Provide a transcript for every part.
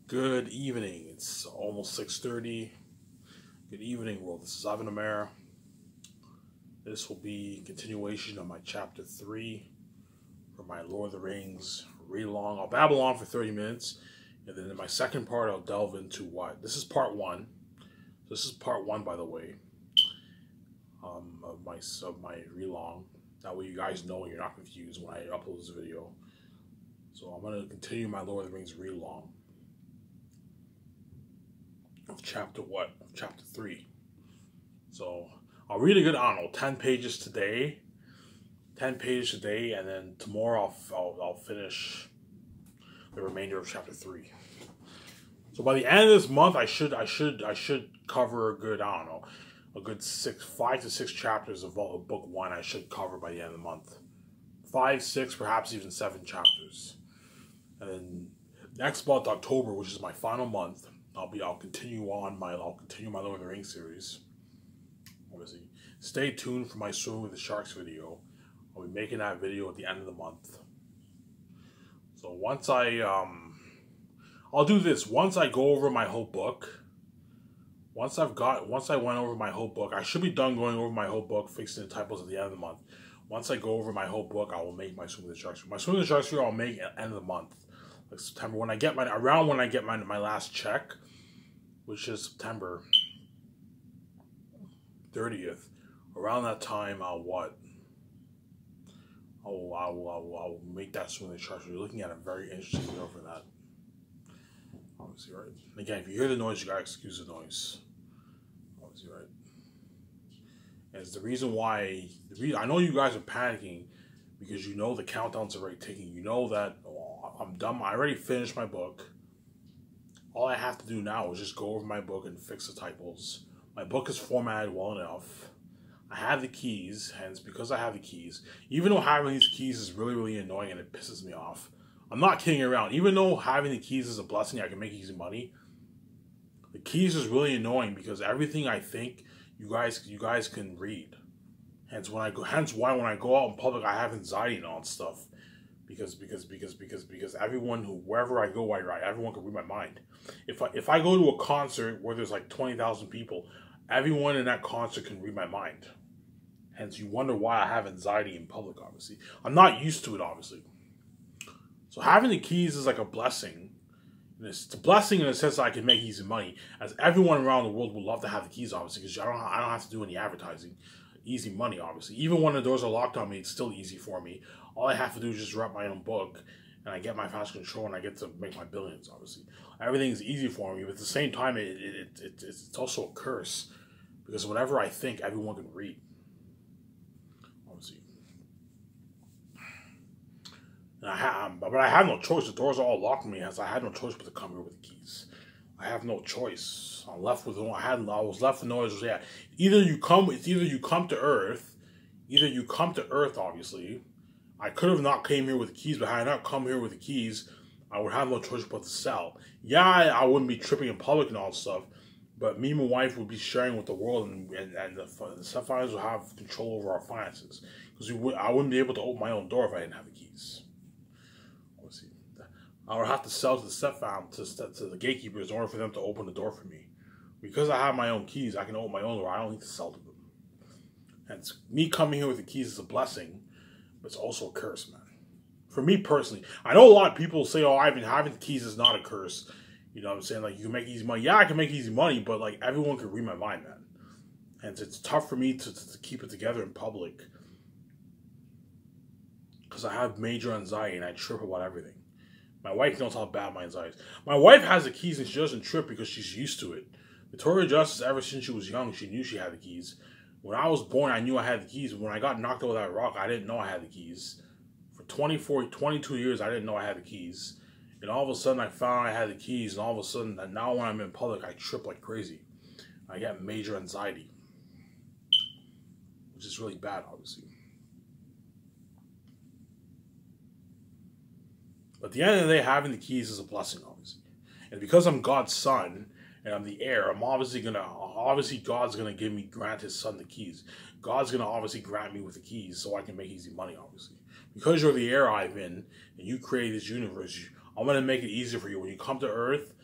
Good evening. It's almost 6:30. Good evening, world. This is Ivan Amara. This will be a continuation of my chapter 3 for my Lord of the Rings read-along. I'll babble on for 30 minutes, and then in my second part, I'll delve into what. This is part 1. This is part 1, by the way, of my read-along. That way you guys know and you're not confused when I upload this video. So I'm going to continue my Lord of the Rings read-along. Of chapter 3. So I'll read a good, 10 pages today. 10 pages today, and then tomorrow I'll finish the remainder of chapter 3. So by the end of this month, I should cover a good, a good 5 to 6 chapters of book 1. I should cover by the end of the month. 5, 6, perhaps even 7 chapters. And then next month, October, which is my final month, I'll continue my Lord of the Rings series. Obviously, stay tuned for my Swimming with the Sharks video. I'll be making that video at the end of the month. So once I'll do this. Once I go over my whole book. Once I went over my whole book, I should be done going over my whole book, fixing the typos at the end of the month. Once I go over my whole book, I will make my Swimming with the Sharks. My Swimming with the Sharks video I'll make at the end of the month, like September, when I get my last check, which is September 30th. Around that time, I'll make that Swimming with the Sharks. You're looking at a very interesting video for that. Obviously, right? And again, if you hear the noise, you gotta excuse the noise. Obviously, right? And it's the reason why. I know you guys are panicking because you know the countdown's already ticking. You know that I'm done. I already finished my book. All I have to do now is just go over my book and fix the typos. My book is formatted well enough. I have the keys, hence because I have the keys. Even though having these keys is really, really annoying and it pisses me off. I'm not kidding around. Even though having the keys is a blessing, I can make easy money. The keys is really annoying because everything I think you guys can read. Hence why when I go out in public I have anxiety and all that stuff. Because wherever I go, everyone can read my mind. If I go to a concert where there's like 20,000 people, everyone in that concert can read my mind. Hence, you wonder why I have anxiety in public, obviously. I'm not used to it, obviously. So having the keys is like a blessing. It's a blessing in the sense that I can make easy money, as everyone around the world would love to have the keys, obviously, because I don't have to do any advertising. Easy money, obviously. Even when the doors are locked on me, it's still easy for me. All I have to do is just write my own book, and I get my fast control, and I get to make my billions, obviously. Everything is easy for me, but at the same time, it's also a curse, because whatever I think, everyone can read. Obviously. But I have no choice. The doors are all locked on me, as I had no choice but to come here with the keys. I have no choice. I'm left with I was left with no choice. Yeah, either you come to Earth. Either you come to Earth, obviously. I could have not came here with the keys, but had I not come here with the keys, I would have no choice but to sell. Yeah, I wouldn't be tripping in public and all that stuff, but me and my wife would be sharing with the world, and the stepfathers would have control over our finances. Because I wouldn't be able to open my own door if I didn't have the keys. Obviously, I would have to sell to the stepfamily, to the gatekeepers in order for them to open the door for me. Because I have my own keys, I can open my own door. I don't need to sell to them. And me coming here with the keys is a blessing, but it's also a curse, man. For me personally, I know a lot of people say, "Oh, Ivan, having the keys is not a curse." You know what I'm saying? Like, you can make easy money. Yeah, I can make easy money, but like everyone can read my mind, man. And it's tough for me to keep it together in public because I have major anxiety and I trip about everything. My wife knows how bad my anxiety is. My wife has the keys and she doesn't trip because she's used to it. Victoria Justice, ever since she was young, she knew she had the keys. When I was born, I knew I had the keys. When I got knocked over that rock, I didn't know I had the keys. For 22 years, I didn't know I had the keys. And all of a sudden, I found I had the keys. And all of a sudden, now when I'm in public, I trip like crazy. I get major anxiety. Which is really bad, obviously. But at the end of the day, having the keys is a blessing, obviously. And because I'm God's son, and I'm the heir, obviously God's gonna grant his son the keys. God's gonna obviously grant me with the keys so I can make easy money, obviously. Because you're the heir, Ivan, and you created this universe, I'm gonna make it easier for you. When you come to Earth,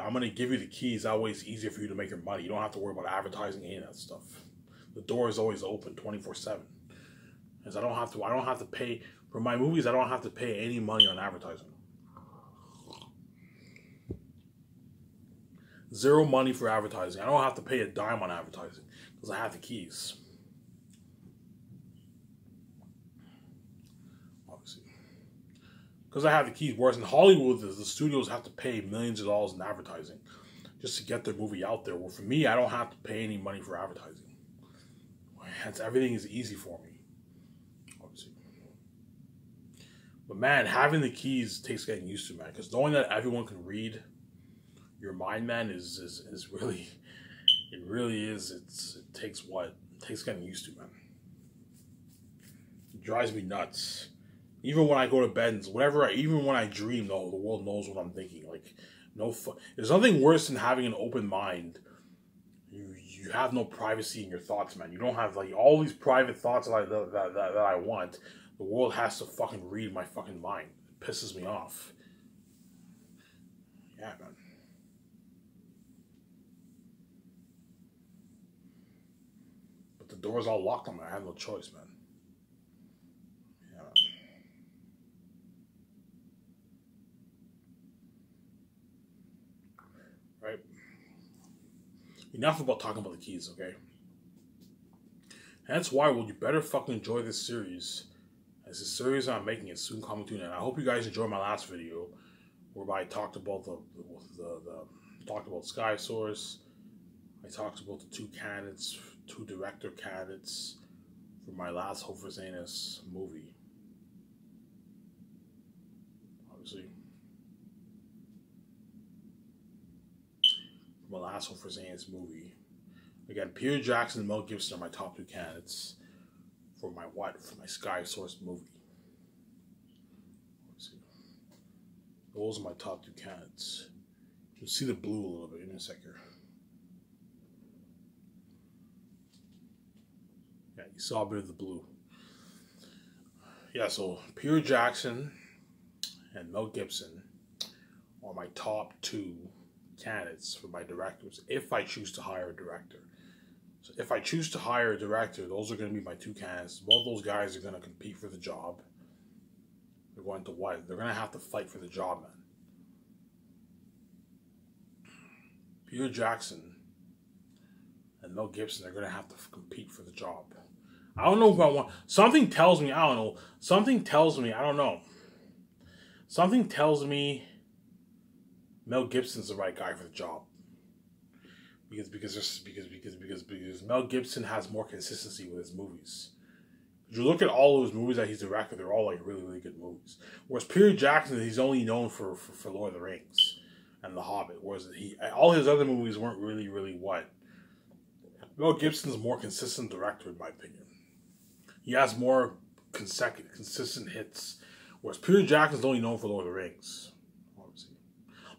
I'm gonna give you the keys. That way, it's easier for you to make your money. You don't have to worry about advertising any of that stuff. The door is always open, 24/7. Because I don't have to pay for my movies. I don't have to pay any money on advertising. Zero money for advertising. I don't have to pay a dime on advertising because I have the keys. Obviously. Because I have the keys. Whereas in Hollywood, the studios have to pay millions of dollars in advertising just to get their movie out there. Well, for me, I don't have to pay any money for advertising. Hence, everything is easy for me. Obviously. But man, having the keys takes getting used to, man. Because knowing that everyone can read your mind, man, is really, it really is. It takes getting used to, man. It drives me nuts. Even when I go to bed, even when I dream, though, the world knows what I'm thinking. Like, there's nothing worse than having an open mind. You have no privacy in your thoughts, man. You don't have like all these private thoughts that I want. The world has to fucking read my fucking mind. It pisses me off. Yeah, man. But the door's all locked on me. I have no choice, man. Yeah. Right? Enough about talking about the keys, okay? And that's why, well, you better fucking enjoy this series. As the series I'm making is soon coming to an end. I hope you guys enjoyed my last video, whereby I talked about talked about Sky Source. I talked about the two director candidates for my last Hope for Zanus movie. Obviously. My last Hope for Zanus movie. Again, Peter Jackson and Mel Gibson are my top 2 candidates for my Sky Source movie. Those are my top 2 candidates. You'll see the blue a little bit in a second. Yeah, you saw a bit of the blue. Yeah, so Peter Jackson and Mel Gibson are my top 2 candidates for my directors if I choose to hire a director. So if I choose to hire a director, those are going to be my 2 candidates. Both those guys are going to compete for the job. They're going to what? They're going to have to fight for the job, man. Peter Jackson and Mel Gibson are going to have to compete for the job. I don't know who I want. Something tells me, I don't know. Something tells me, I don't know. Something tells me Mel Gibson's the right guy for the job. Because Mel Gibson has more consistency with his movies. If you look at all those movies that he's directed, they're all like really, really good movies. Whereas Peter Jackson, he's only known for Lord of the Rings and The Hobbit. Whereas all his other movies weren't really, really what. Mel Gibson's a more consistent director, in my opinion. He has more consistent hits. Whereas Peter Jackson's only known for Lord of the Rings. Obviously.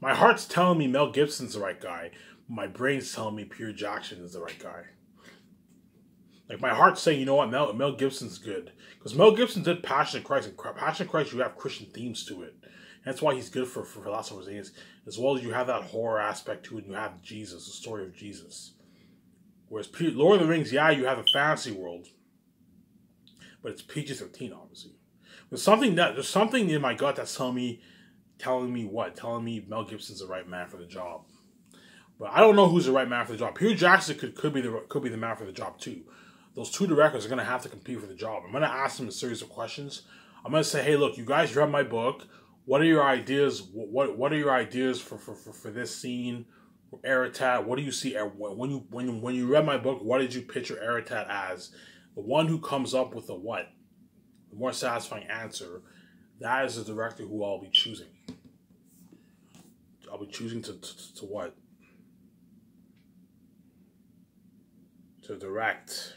My heart's telling me Mel Gibson's the right guy. My brain's telling me Peter Jackson is the right guy. Like, my heart's saying, you know what, Mel Gibson's good. Because Mel Gibson did Passion of Christ. And Passion of Christ, you have Christian themes to it. And that's why he's good for Last of Us. As well as you have that horror aspect to it. And you have Jesus, the story of Jesus. Whereas Lord of the Rings, yeah, you have a fantasy world. But it's PG-13, obviously. There's something in my gut that's telling me Mel Gibson's the right man for the job. But I don't know who's the right man for the job. Peter Jackson could be the man for the job too. Those 2 directors are going to have to compete for the job. I'm going to ask them a series of questions. I'm going to say, hey, look, you guys read my book. What are your ideas? What are your ideas for this scene? Aratat, what do you see when you read my book? What did you picture Aratat as? The one who comes up with the more satisfying answer. That is the director who I'll be choosing. I'll be choosing to what? To direct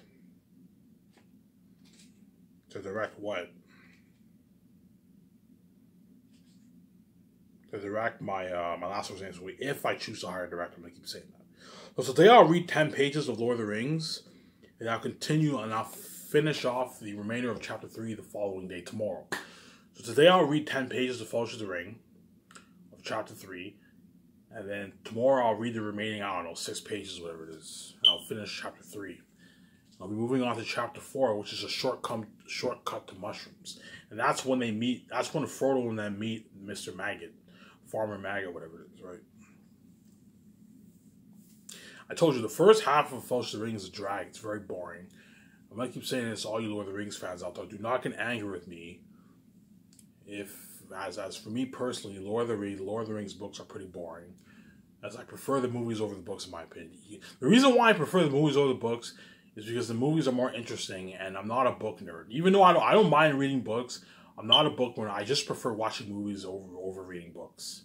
what? To direct my Last of Us movie, if I choose to hire a director. I'm going to keep saying that. So today I'll read 10 pages of Lord of the Rings, and I'll continue and I'll finish off the remainder of Chapter 3 the following day, tomorrow. So today I'll read 10 pages of Fellowship of the Ring, of Chapter 3, And then tomorrow I'll read the remaining, I don't know, 6 pages, whatever it is. And I'll finish chapter 3. I'll be moving on to chapter 4, which is a shortcut to mushrooms. And that's when they meet, that's when Frodo and them meet Mr. Maggot. Farmer Maggot, whatever it is, right? I told you, the first half of Fellowship of the Ring is a drag. It's very boring. I'm going to keep saying this to all you Lord of the Rings fans out there. Do not get angry with me if, as for me personally, Lord of the Rings books are pretty boring. As I prefer the movies over the books, in my opinion. The reason why I prefer the movies over the books is because the movies are more interesting, and I'm not a book nerd. Even though I don't mind reading books, I'm not a book nerd. I just prefer watching movies over reading books.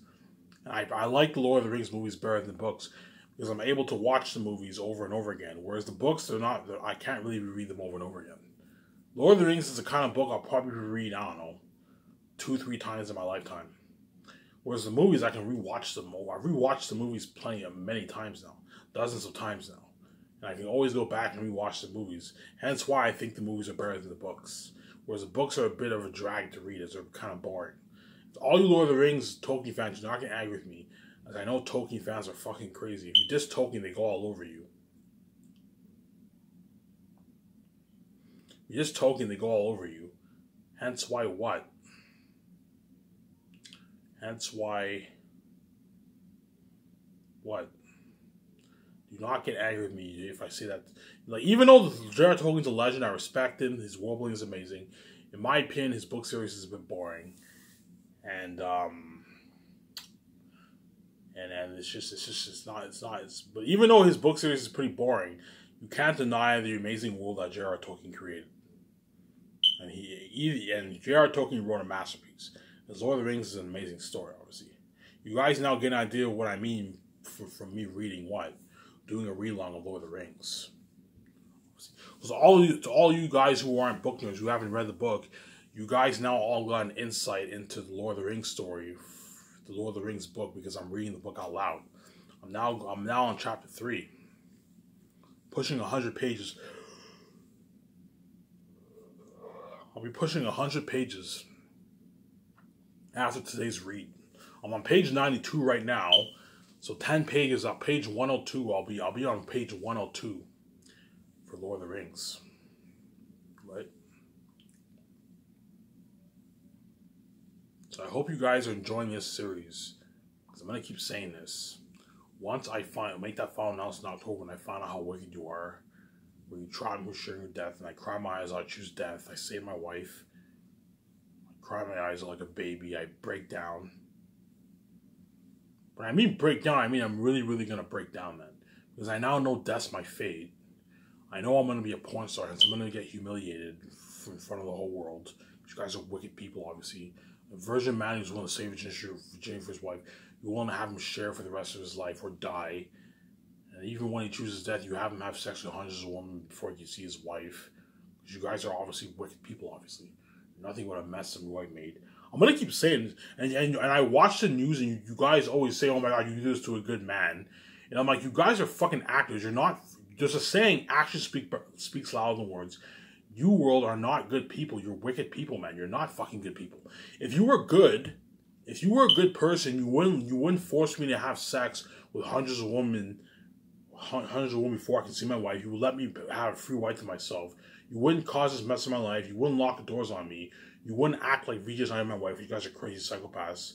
And I like the Lord of the Rings movies better than the books because I'm able to watch the movies over and over again. Whereas the books, I can't really read them over and over again. Lord of the Rings is the kind of book I'll probably read, I don't know, 2-3 times in my lifetime. Whereas the movies, I can rewatch them. I've rewatched the movies many times now. Dozens of times now. And I can always go back and rewatch the movies. Hence why I think the movies are better than the books. Whereas the books are a bit of a drag to read as they're kind of boring. All you Lord of the Rings Tolkien fans, you're not going to agree with me. As I know Tolkien fans are fucking crazy. If you diss Tolkien, they go all over you. If you diss Tolkien, they go all over you. Hence why what? Hence why what? Do not get angry with me if I say that. Like, even though J.R.R. Tolkien's a legend, I respect him. His world building is amazing. In my opinion, his book series is a bit boring. And but even though his book series is pretty boring, you can't deny the amazing world that J.R.R. Tolkien created. And J.R.R. Tolkien wrote a masterpiece. The Lord of the Rings is an amazing story, obviously. You guys now get an idea of what I mean from me reading what? Doing a read-along of Lord of the Rings. So to all you guys who aren't book nerds, who haven't read the book, you guys now all got an insight into the Lord of the Rings story, the Lord of the Rings book, because I'm reading the book out loud. I'm now on chapter 3, pushing 100 pages. I'll be pushing 100 pages after today's read. I'm on page 92 right now, so 10 pages up. Page 102. I'll be on page 102 for Lord of the Rings. Right? So I hope you guys are enjoying this series, because I'm gonna keep saying this. Once I make that final announcement in October, and I find out how wicked you are, where you try me with sharing your death, and I cry my eyes out, I choose death. I save my wife. I cry my eyes out like a baby. I break down. When I mean break down, I mean I'm really, really gonna break down then, because I now know death's my fate. I know I'm gonna be a porn star, and so I'm gonna get humiliated in front of the whole world. You guys are wicked people, obviously. A virgin man who's willing to save Virginia for his wife, you're willing to have him share for the rest of his life or die. And even when he chooses death, you have him have sex with hundreds of women before he can see his wife. Because you guys are obviously wicked people, obviously. Nothing but a mess some wife made. I'm going to keep saying this. And I watch the news, and you guys always say, oh my god, you do this to a good man. And I'm like, you guys are fucking actors. You're not... There's a saying, actions speaks louder than words. You world are not good people. You're wicked people, man. You're not fucking good people. If you were good, if you were a good person, you wouldn't force me to have sex with hundreds of women before I can see my wife. You would let me have a free right to myself. You wouldn't cause this mess in my life. You wouldn't lock the doors on me. You wouldn't act like Vijay's not my wife. You guys are crazy psychopaths.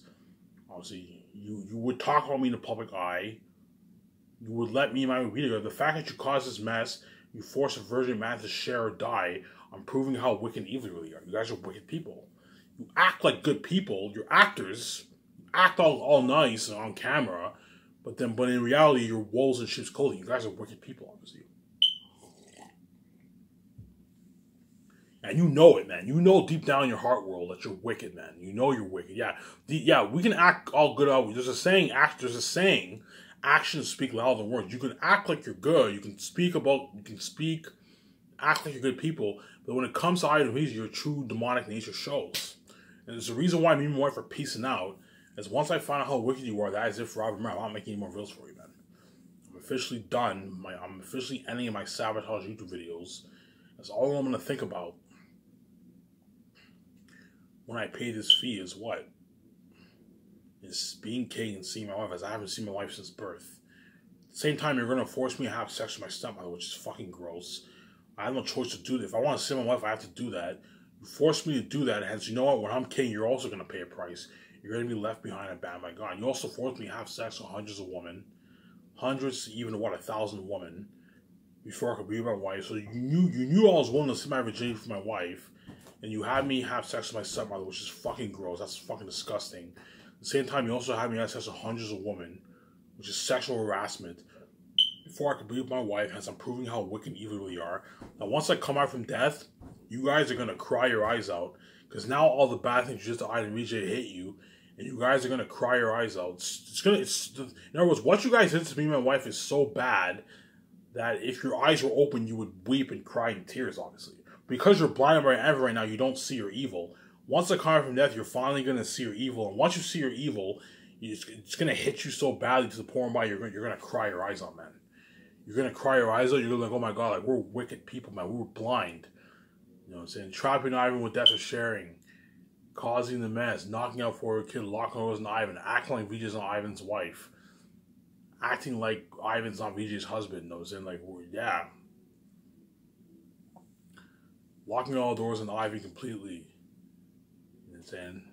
Obviously, you would talk about me in the public eye. You would let me and my wife be together. The fact that you caused this mess, you force a virgin man to share or die, I'm proving how wicked and evil you really are. You guys are wicked people. You act like good people. You're actors. You act all nice on camera, but in reality, you're wolves in sheep's clothing. You guys are wicked people, obviously. And you know it, man. You know deep down in your heart world that you're wicked, man. You know you're wicked. Yeah, we can act all good out. There's a saying, actions speak louder than words. You can act like you're good. You can act like you're good people. But when it comes to items, your true demonic nature shows. And there's a reason why me and my wife are peacing out. Is once I find out how wicked you are, that is it for Robert Merrill. I'm not making any more videos for you, man. I'm officially done. I'm officially ending my sabotage YouTube videos. That's all I'm going to think about when I pay this fee is what? is being king and seeing my wife, as I haven't seen my wife since birth. At the same time, you're gonna force me to have sex with my stepmother, which is fucking gross. I have no choice to do that. If I want to see my wife, I have to do that. You force me to do that, and you know what? When I'm king, you're also gonna pay a price. You're gonna be left behind and banned by God. You also forced me to have sex with hundreds of women, hundreds, even 1,000 women, before I could be my wife. So you knew I was willing to see my virginity for my wife, and you had me have sex with my stepmother, which is fucking gross. That's fucking disgusting. At the same time, you also had me have sex with hundreds of women, which is sexual harassment, before I could be with my wife, as I'm proving how wicked and evil we are. Now, once I come out from death, you guys are gonna cry your eyes out, because now all the bad things you just did to Vijay hate you, and you guys are gonna cry your eyes out. In other words, what you guys did to me and my wife is so bad that if your eyes were open, you would weep and cry in tears, obviously. Because you're blinded by anger right now, you don't see your evil. Once I come out from death, you're finally gonna see your evil, and once you see your evil, it's gonna hit you so badly to the point where you're gonna cry your eyes out, man. You're gonna cry your eyes out. You're gonna be like, oh my God, like, we're wicked people, man. We were blind. You know what I'm saying? Trapping Ivan with death of sharing, causing the mess, knocking out for a kid, locking Rose and Ivan, acting like Vijay's not Ivan's wife, acting like Ivan's not Vijay's husband. You know what I'm saying? Like, yeah. Locking all doors on Ivan completely. You know what I'm saying?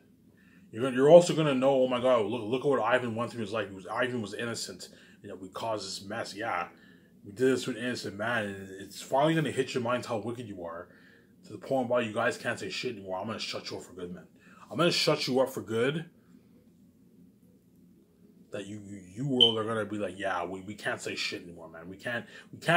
You're also gonna know, oh my God, look at what Ivan went through in his life. Ivan was innocent. You know, we caused this mess. Yeah. We did this to an innocent man, and it's finally gonna hit your minds how wicked you are. To the point where you guys can't say shit anymore. I'm gonna shut you up for good, man. I'm gonna shut you up for good. That you world are gonna be like, yeah, we can't say shit anymore, man. We can't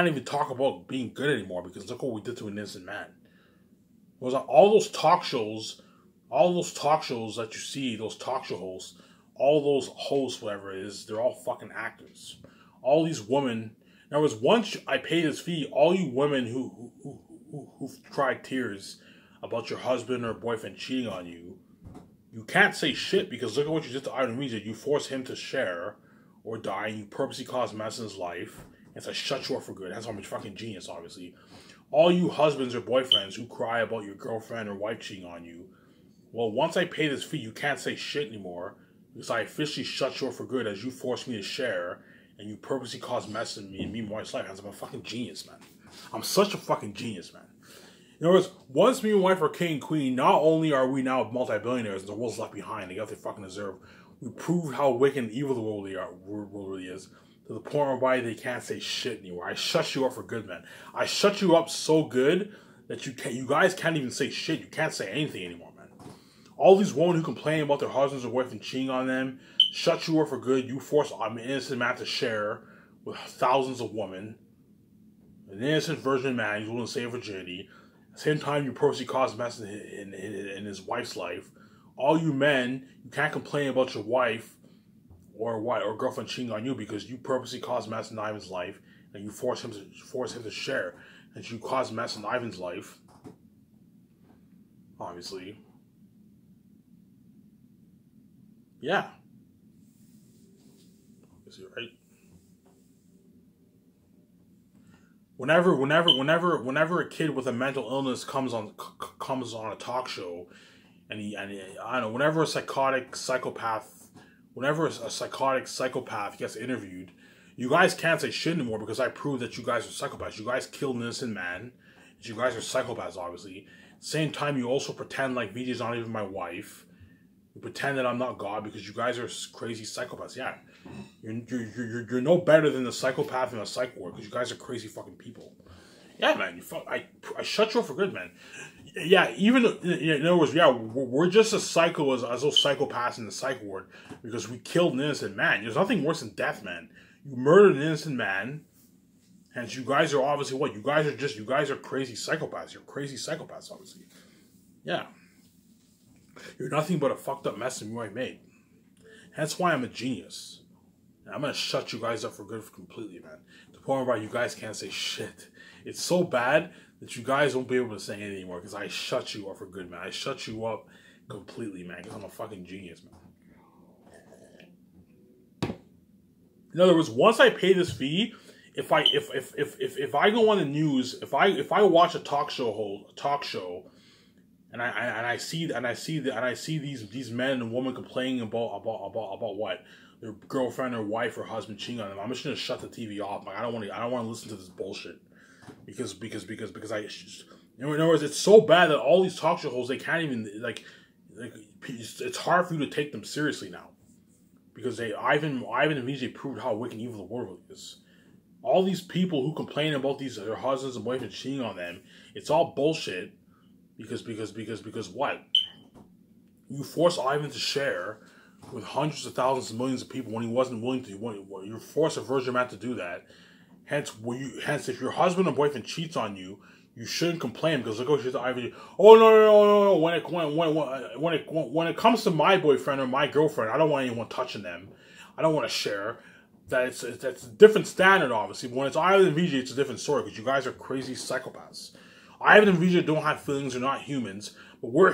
even talk about being good anymore, because look what we did to an innocent man. It was like all those talk shows that you see, those talk show hosts, all those hosts, whatever it is, they're all fucking actors. All these women. In other words, once I pay this fee, all you women who've cried tears about your husband or boyfriend cheating on you, you can't say shit, because look at what you did to Ivan Vijay. You force him to share or die, and you purposely cause mess in his life, and to shut you up for good. That's why I'm a fucking genius, obviously. All you husbands or boyfriends who cry about your girlfriend or wife cheating on you, well, once I pay this fee, you can't say shit anymore, because I officially shut you up for good, as you force me to share, and you purposely cause mess in me and my wife's life. I'm a fucking genius, man. I'm such a fucking genius, man. In other words, once me and wife are king and queen, not only are we now multi-billionaires and the world's left behind, they got what they fucking deserve, we proved how wicked and evil the world really is, to the point whereby they can't say shit anymore. I shut you up for good, man. I shut you up so good that you guys can't even say shit. You can't say anything anymore, man. All these women who complain about their husbands or boyfriend cheating on them, shut you up for good. You force an innocent man to share with thousands of women. An innocent virgin man who's willing to save virginity. At the same time, you purposely cause mess in his wife's life. All you men, you can't complain about your wife or girlfriend cheating on you, because you purposely cause mess in Ivan's life, and you force him to share, and you cause mess in Ivan's life. Obviously, yeah. Obviously, right. Whenever a kid with a mental illness comes on a talk show, and I don't know, whenever a psychotic psychopath gets interviewed, you guys can't say shit anymore, because I proved that you guys are psychopaths. You guys killed an innocent man. You guys are psychopaths, obviously. At the same time, you also pretend like Vijay's not even my wife. You pretend that I'm not God, because you guys are crazy psychopaths. Yeah, you're no better than the psychopath in a psych ward, because you guys are crazy fucking people. Yeah, man. I shut you up for good, man. Yeah, even in other words, yeah, we're just as psycho as those psychopaths in the psych ward, because we killed an innocent man. There's nothing worse than death, man. You murdered an innocent man, and you guys are obviously what? You guys are crazy psychopaths. You're crazy psychopaths, obviously. Yeah. You're nothing but a fucked up mess you might made. That's why I'm a genius. And I'm gonna shut you guys up for good completely, man. To the point where you guys can't say shit. It's so bad that you guys won't be able to say anything anymore, because I shut you up for good, man. I shut you up completely, man, because I'm a fucking genius, man. In other words, once I pay this fee, if I go on the news, if I watch a talk show, and I see these men and women complaining about what their girlfriend or wife or husband cheating on them. I'm just gonna shut the TV off. Like, I don't want to listen to this bullshit because in other words, it's so bad that all these talk show hosts, they can't even like it's hard for you to take them seriously now because Ivan and VJ proved how wicked and evil the world is. All these people who complain about their husbands and boyfriends cheating on them, it's all bullshit. Because what? You forced Ivan to share with hundreds of thousands and millions of people when he wasn't willing to. You forced a virgin man to do that. Hence, if your husband or boyfriend cheats on you, you shouldn't complain because look what she's Ivan. Oh no! When it comes to my boyfriend or my girlfriend, I don't want anyone touching them. I don't want to share. That's a different standard, obviously. But when it's Ivan and VJ, it's a different story because you guys are crazy psychopaths. Ivan and VJ don't have feelings; they're not humans. But we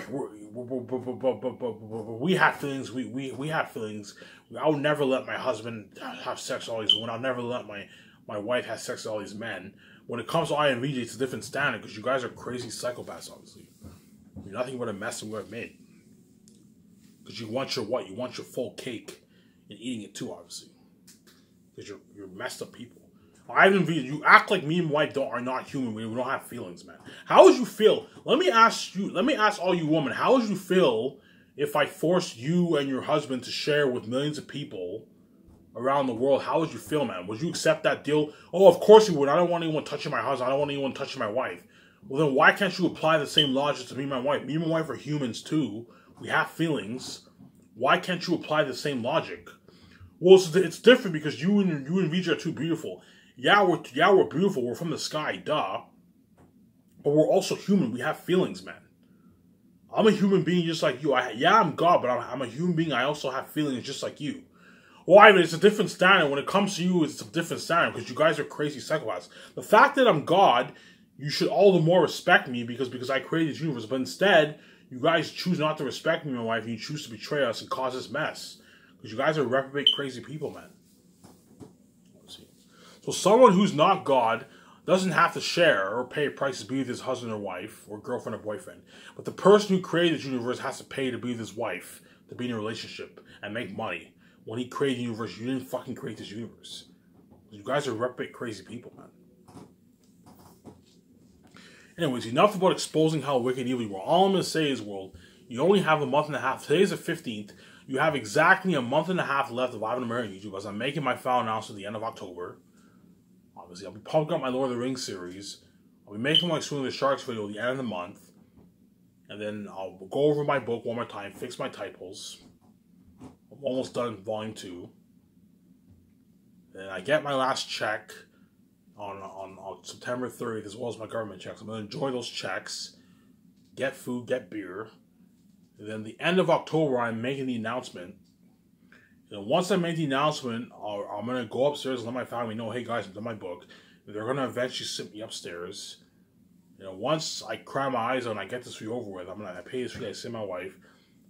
have feelings. We have feelings. I would never let my husband have sex with all these women. I'll never let my wife have sex with all these men. When it comes to Ivan and VJ, it's a different standard because you guys are crazy psychopaths. Obviously, you're nothing but a mess and we're made. Because you want your what? You want your full cake and eating it too, obviously. Because you're messed up people. Ivan V, you act like me and my wife are not human. We don't have feelings, man. How would you feel? Let me ask all you women, how would you feel if I forced you and your husband to share with millions of people around the world? How would you feel, man? Would you accept that deal? Oh, of course you would. I don't want anyone touching my husband. I don't want anyone touching my wife. Well, then why can't you apply the same logic to me and my wife? Me and my wife are humans too. We have feelings. Why can't you apply the same logic? Well, it's different because you and VJ are too beautiful. Yeah, we're beautiful. We're from the sky, duh. But we're also human. We have feelings, man. I'm a human being just like you. I'm God, but I'm a human being. I also have feelings just like you. Well, I mean, it's a different standard. When it comes to you, it's a different standard because you guys are crazy psychopaths. The fact that I'm God, you should all the more respect me because I created this universe. But instead, you guys choose not to respect me and my wife, and you choose to betray us and cause this mess. Because you guys are reprobate, crazy people, man. So someone who's not God doesn't have to share or pay a price to be with his husband or wife or girlfriend or boyfriend. But the person who created this universe has to pay to be with his wife, to be in a relationship, and make money. When he created the universe, you didn't fucking create this universe. You guys are reprobate, crazy people, man. Anyways, enough about exposing how wicked and evil you are. All I'm going to say is, world, you only have a month and a half. Today's the 15th. You have exactly a month and a half left of Ivan American YouTube as I'm making my final announcement at the end of October. Obviously, I'll be pumping up my Lord of the Rings series. I'll be making my Swimming with the Sharks video at the end of the month. And then I'll go over my book one more time, fix my typos. I'm almost done volume 2. Then I get my last check on September 30th, as well as my government checks. I'm going to enjoy those checks, get food, get beer. And then the end of October, I'm making the announcement. And once I make the announcement, I'm going to go upstairs and let my family know, hey guys, I've done my book. And they're going to eventually sit me upstairs. Once I cry my eyes out and I get this fee over with, I pay this fee, I see my wife,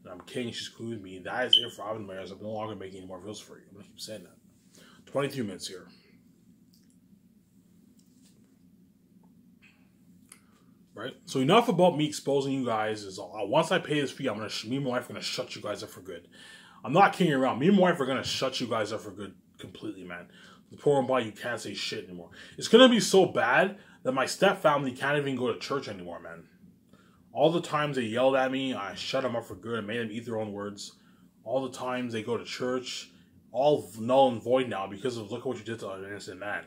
and I'm kidding, she's cool with me. That is it for Ivan Mayers. I'm no longer making any more videos for you. I'm going to keep saying that. 22 minutes here. Right? So enough about me exposing you guys. Once I pay this fee, me and my wife are going to shut you guys up for good. I'm not kidding around. Me and my wife are going to shut you guys up for good completely, man. The poor and by, you can't say shit anymore. It's going to be so bad that my stepfamily can't even go to church anymore, man. All the times they yelled at me, I shut them up for good. I made them eat their own words. All the times they go to church, all null and void now because of look at what you did to an innocent man.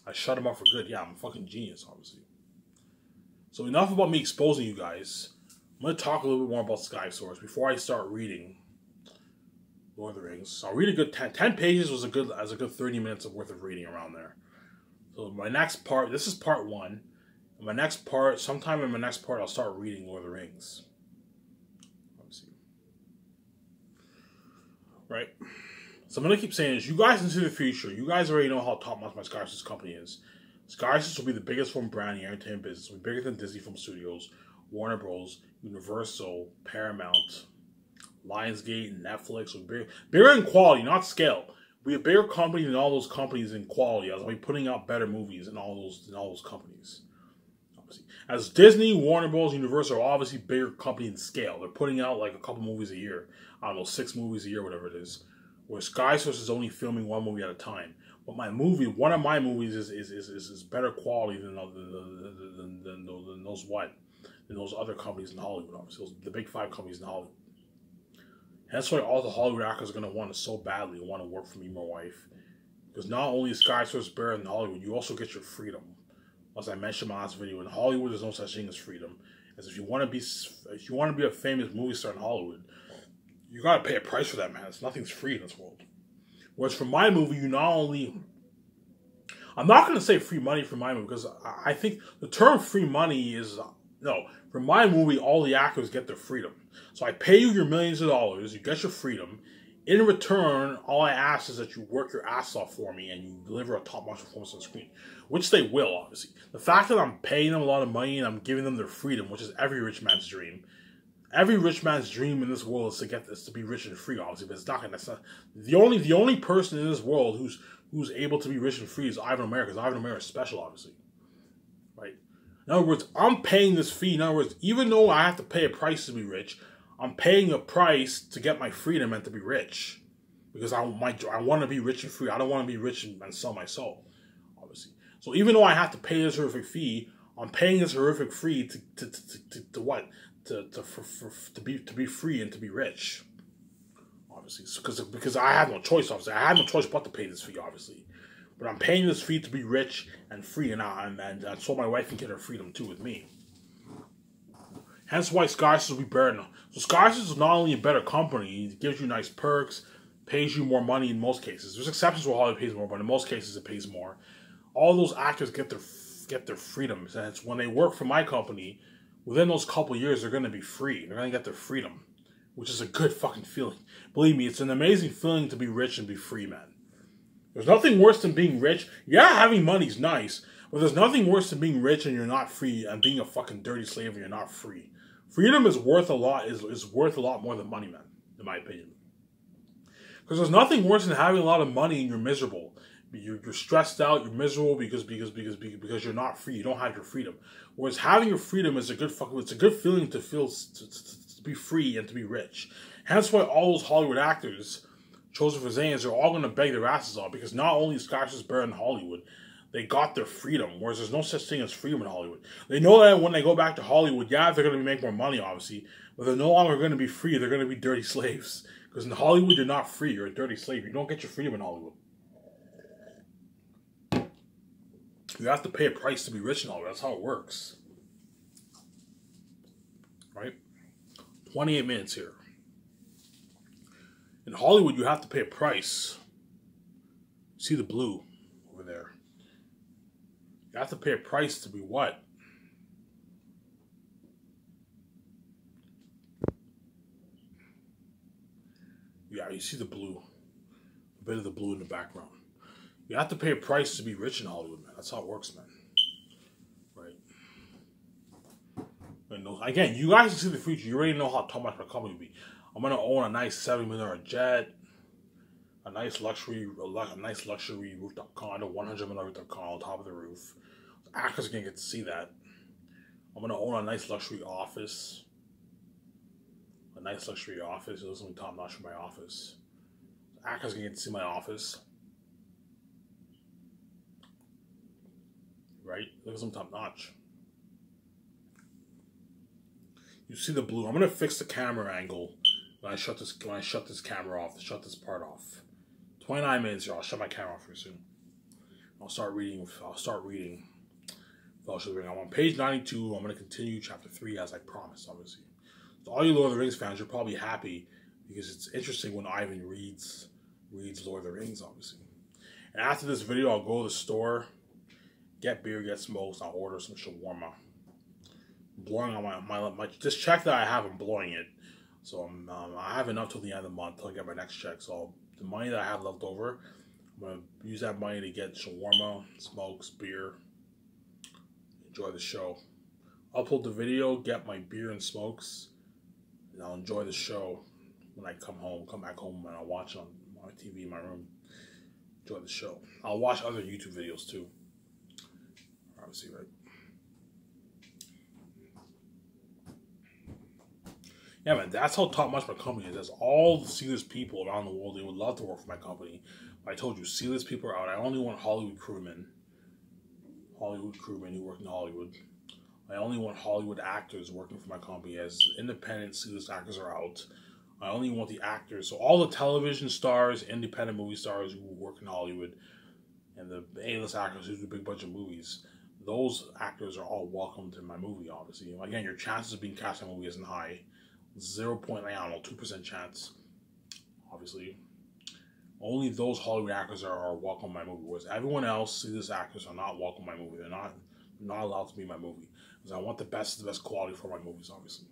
I shut them up for good. Yeah, I'm a fucking genius, obviously. So enough about me exposing you guys. I'm going to talk a little bit more about Sky Source before I start reading Lord of the Rings. So I'll read a good 10 pages was a good 30 minutes worth of reading around there. So my next part, this is part 1. My next part, sometime in my next part, I'll start reading Lord of the Rings. Let's see. Right? So I'm going to keep saying this. You guys into the future, you guys already know how top-notch my Sky Source company is. Sky Source will be the biggest film brand in the entertainment business. It will be bigger than Disney Film Studios, Warner Bros., Universal, Paramount, Lionsgate, Netflix. Will be bigger in quality, not scale. We're a bigger company than all those companies in quality. I'll be putting out better movies in all those companies. Obviously, as Disney, Warner Bros., Universal are obviously bigger company in scale. They're putting out like a couple movies a year. I don't know, 6 movies a year, whatever it is. Where Sky Source is only filming 1 movie at a time. But one of my movies is better quality than those other companies in Hollywood. Obviously, the big 5 companies in Hollywood. And that's why all the Hollywood actors are going to want it so badly and want to work for me, my wife. Because not only is Sky Source better than Hollywood, you also get your freedom. As I mentioned in my last video, in Hollywood, there's no such thing as freedom. As if you want to be a famous movie star in Hollywood, you gotta pay a price for that, man. Nothing's free in this world. Whereas for my movie, you not only... I'm not going to say free money for my movie, because I think the term free money is... No, for my movie, all the actors get their freedom. So I pay you your millions of dollars, you get your freedom. In return, all I ask is that you work your ass off for me and you deliver a top-notch performance on the screen. Which they will, obviously. The fact that I'm paying them a lot of money and I'm giving them their freedom, which is every rich man's dream. Every rich man's dream in this world is to be rich and free, obviously, but it's not gonna. That's not the only person in this world who's able to be rich and free is Ivan Omara, because Ivan Omara is special, obviously, right? In other words, I'm paying this fee. In other words, even though I have to pay a price to be rich, I'm paying a price to get my freedom and to be rich, because I want to be rich and free. I don't want to be rich and sell my soul, obviously. So even though I have to pay this horrific fee, I'm paying this horrific fee to what? To be free and to be rich, obviously, because I have no choice. Obviously, I have no choice but to pay this fee, obviously. But I'm paying this fee to be rich and free, and so my wife can get her freedom too with me. Hence why Sky Source will be better now. So Sky Source is not only a better company, it gives you nice perks, pays you more money in most cases. There's exceptions where Hollywood pays more, but in most cases it pays more. All those actors get their freedoms, and it's when they work for my company. Within those couple years, they're going to be free. They're going to get their freedom, which is a good fucking feeling. Believe me, it's an amazing feeling to be rich and be free, man. There's nothing worse than being rich. Yeah, having money's nice, but there's nothing worse than being rich and you're not free, and being a fucking dirty slave and you're not free. Freedom is worth a lot. Is worth a lot more than money, man, in my opinion. Because there's nothing worse than having a lot of money and you're miserable. You're stressed out, you're miserable because you're not free. You don't have your freedom. Whereas having your freedom is it's a good feeling to feel to be free and to be rich. Hence why all those Hollywood actors, chosen for Zans, are all going to beg their asses off, because not only is Sky Source better in Hollywood, they got their freedom. Whereas there's no such thing as freedom in Hollywood. They know that when they go back to Hollywood, yeah, they're going to make more money, obviously, but they're no longer going to be free. They're going to be dirty slaves. Because in Hollywood, you're not free. You're a dirty slave. You don't get your freedom in Hollywood. You have to pay a price to be rich in Hollywood. That's how it works. Right? 28 minutes here. In Hollywood, you have to pay a price. See the blue over there. You have to pay a price to be what? Yeah, you see the blue. A bit of the blue in the background. You have to pay a price to be rich in Hollywood, man. That's how it works, man. Right? And again, you guys can see the future. You already know how much my company will be. I'm gonna own a nice $7 million jet, a nice luxury rooftop condo, $100 million rooftop condo on top of the roof. Actors are gonna get to see that. I'm gonna own a nice luxury office. A nice luxury office. This is gonna be top notch for my office. Actors are gonna get to see my office. Right? Look at some top notch. You see the blue. I'm gonna fix the camera angle when I shut this camera off, shut this part off. 29 minutes here. I'll shut my camera off here soon. I'll start reading. Fellowship Ring. I'm on page 92. I'm gonna continue chapter 3 as I promised, obviously. So all you Lord of the Rings fans, you're probably happy because it's interesting when Ivan reads Lord of the Rings, obviously. And after this video, I'll go to the store, get beer, get smokes, I'll order some shawarma. I'm blowing on my this check that I have, I'm blowing it. So I have enough till the end of the month till I get my next check. So the money that I have left over, I'm gonna use that money to get shawarma, smokes, beer, enjoy the show. Upload the video, get my beer and smokes, and I'll enjoy the show when I come back home, and I'll watch it on my TV in my room. Enjoy the show. I'll watch other YouTube videos too. Obviously, right? Yeah, man, that's how top notch my company is. There's all the C-list people around the world. They would love to work for my company. I told you, C-list people are out. I only want Hollywood crewmen who work in Hollywood. I only want Hollywood actors working for my company, as independent C-list actors are out. I only want the actors, so all the television stars, independent movie stars who work in Hollywood, and the A-list actors who do big budget movies. Those actors are all welcome to my movie, obviously. Again, your chances of being cast in a movie isn't high. 2% chance, obviously. Only those Hollywood actors are welcome in my movie, whereas everyone else, these actors are not welcome in my movie. They're not allowed to be in my movie. Because I want the best quality for my movies, obviously.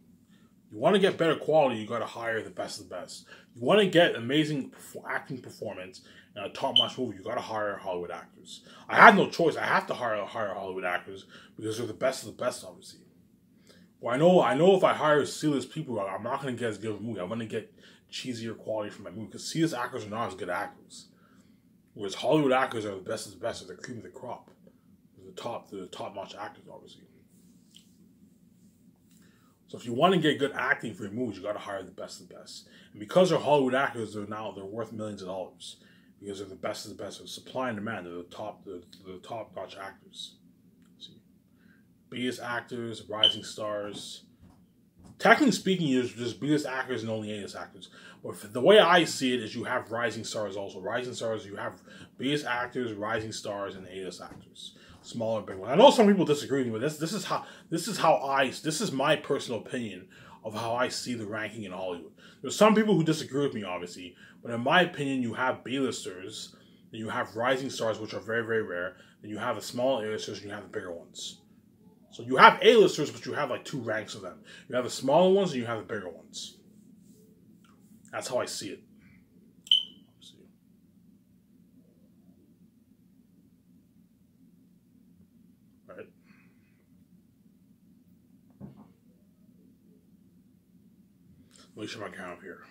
You want to get better quality, you got to hire the best of the best. You want to get amazing acting performance in a top-notch movie, you got to hire Hollywood actors. I have no choice. I have to hire Hollywood actors because they're the best of the best, obviously. Well, I know if I hire C-list people, I'm not going to get as good of a movie. I'm going to get cheesier quality from my movie because C-list actors are not as good actors. Whereas Hollywood actors are the best of the best. They're the cream of the crop. They're the top-notch actors, obviously. So if you want to get good acting for your movies, you got to hire the best of the best. And because they're Hollywood actors, they're worth millions of dollars because they're the best of the best. So supply and demand, they're the top-notch actors. See, biggest actors, rising stars. Technically speaking, there's just biggest actors and only A-list actors. But the way I see it is, you have rising stars also. Rising stars, you have biggest actors, rising stars, and A-list actors. Smaller and big ones. I know some people disagree with me, but this is my personal opinion of how I see the ranking in Hollywood. There's some people who disagree with me, obviously, but in my opinion, you have B-listers, then you have rising stars, which are very, very rare, then you have the small A-listers, and you have the bigger ones. So you have A-listers, but you have like two ranks of them. You have the smaller ones, and you have the bigger ones. That's how I see it. Right? Let me show my camera here.